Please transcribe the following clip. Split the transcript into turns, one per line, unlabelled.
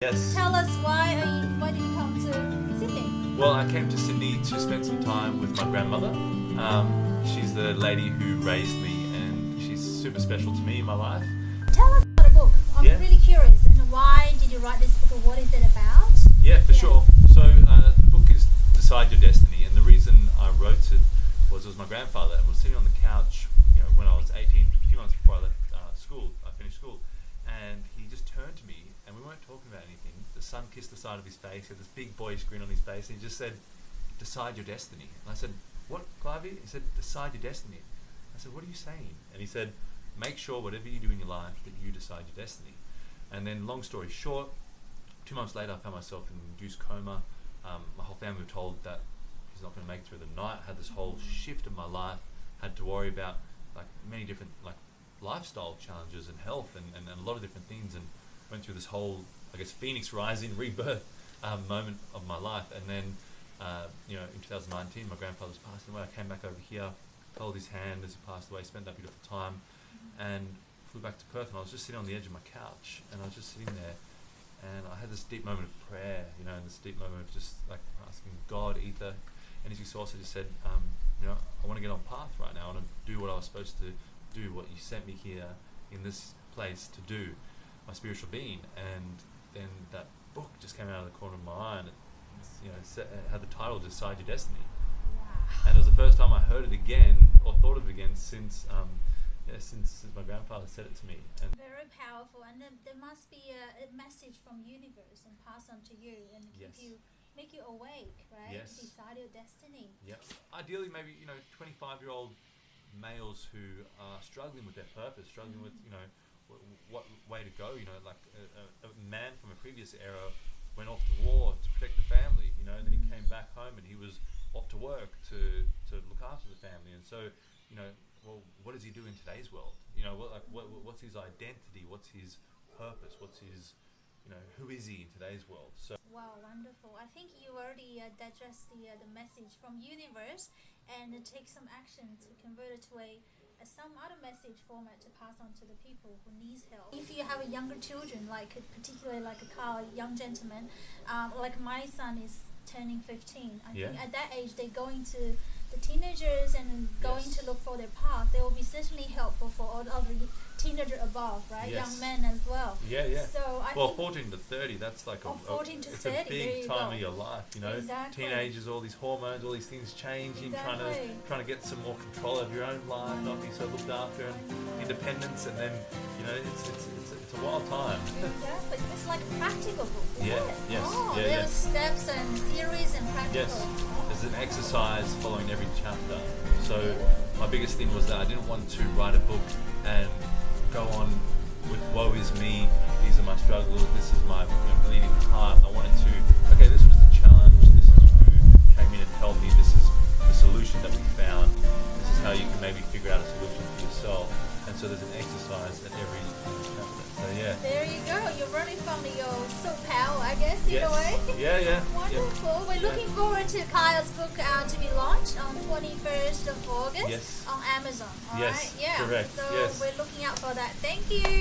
Yes.
Tell us why did you come to Sydney?
Well, I came to Sydney to spend some time with my grandmother. She's the lady who raised me, and she's super special to me in my life.
Tell us about the book. I'm really curious. And why did you write this book, or what is it about?
Yeah, for sure. So the book is Decide Your Destiny, and the reason I wrote it was my grandfather, and was sitting on the couch, when I was 18, a few months before I left school. I finished school, and he just turned to me, and we weren't talking about anything. The sun kissed the side of his face. He had this big boyish grin on his face, and he just said, "Decide your destiny." And I said, "What, Clivey?" He said, "Decide your destiny." I said, "What are you saying?" And he said, "Make sure whatever you do in your life that you decide your destiny." And then, long story short, 2 months later, I found myself in an induced coma. My whole family were told that he's not going to make it through the night. I had this whole shift in my life. Had to worry about many different lifestyle challenges and health and a lot of different things, and went through this whole, phoenix rising, rebirth moment of my life. And then, in 2019, my grandfather was passing away. I came back over here, held his hand as he passed away, spent that beautiful time, and flew back to Perth. And I was just sitting on the edge of my couch, and I was just sitting there, and I had this deep moment of prayer, and this deep moment of just asking God, ether, energy source. I just said, I want to get on path right now. I want to do what I was supposed to do, what you sent me here in this place to do, my spiritual being. And then that book just came out of the corner of my eye, and it had the title "Decide Your Destiny."
Wow.
And it was the first time I heard it again, or thought of it again, since my grandfather said it to me. And
Very powerful, and there must be a message from universe and pass on to you and make you awake, right?
Yes.
Decide your destiny.
Yeah. Ideally, maybe 25-year-old males who are struggling with their purpose, struggling with what way to go. A man from a previous era went off to war to protect the family. And then he came back home and he was off to work to look after the family. And so, well, what does he do in today's world? What's his identity? What's his purpose? What's his who is he in today's world? So
Wow, wonderful. I think you already digest the message from universe and take some action to convert it to some other message format to pass on to the people who needs help. If you have a younger children, particularly like a Kyle, young gentleman, like my son is turning 15. I think at that age they're going to the teenagers and going to look for their path. They will be certainly helpful for all other teenager above, right?
Yes.
Young men as well.
Yeah.
So I
well,
think
14 to 30, that's like
Oh, 14 to
it's
30,
a big time of your life,
Exactly.
Teenagers, all these hormones, all these things changing,
Exactly.
trying to get some more control of your own life, not be so looked after, and independence, and then it's a wild time.
Exactly. It's like a practical book, isn't
Yeah,
it?
yes,
Oh,
yeah,
there's steps and theories and practical.
Yes,
Oh.
there's an exercise following every chapter. So my biggest thing was that I didn't want to write a book and go on with woe is me, these are my struggles, this is my bleeding heart. I wanted to, this was the challenge, this is who came in and helped me, this is the solution that we found, this is how you can maybe figure out a solution for yourself. And so there's an exercise at every chapter. So yeah.
There you go. You're running from your superpower, I guess, in a way.
Yeah.
Wonderful. We're looking forward to Kyle's book to be launched on 21st of August on Amazon. All right? Yeah.
Correct.
So
yes.
we're looking out for that. Thank you.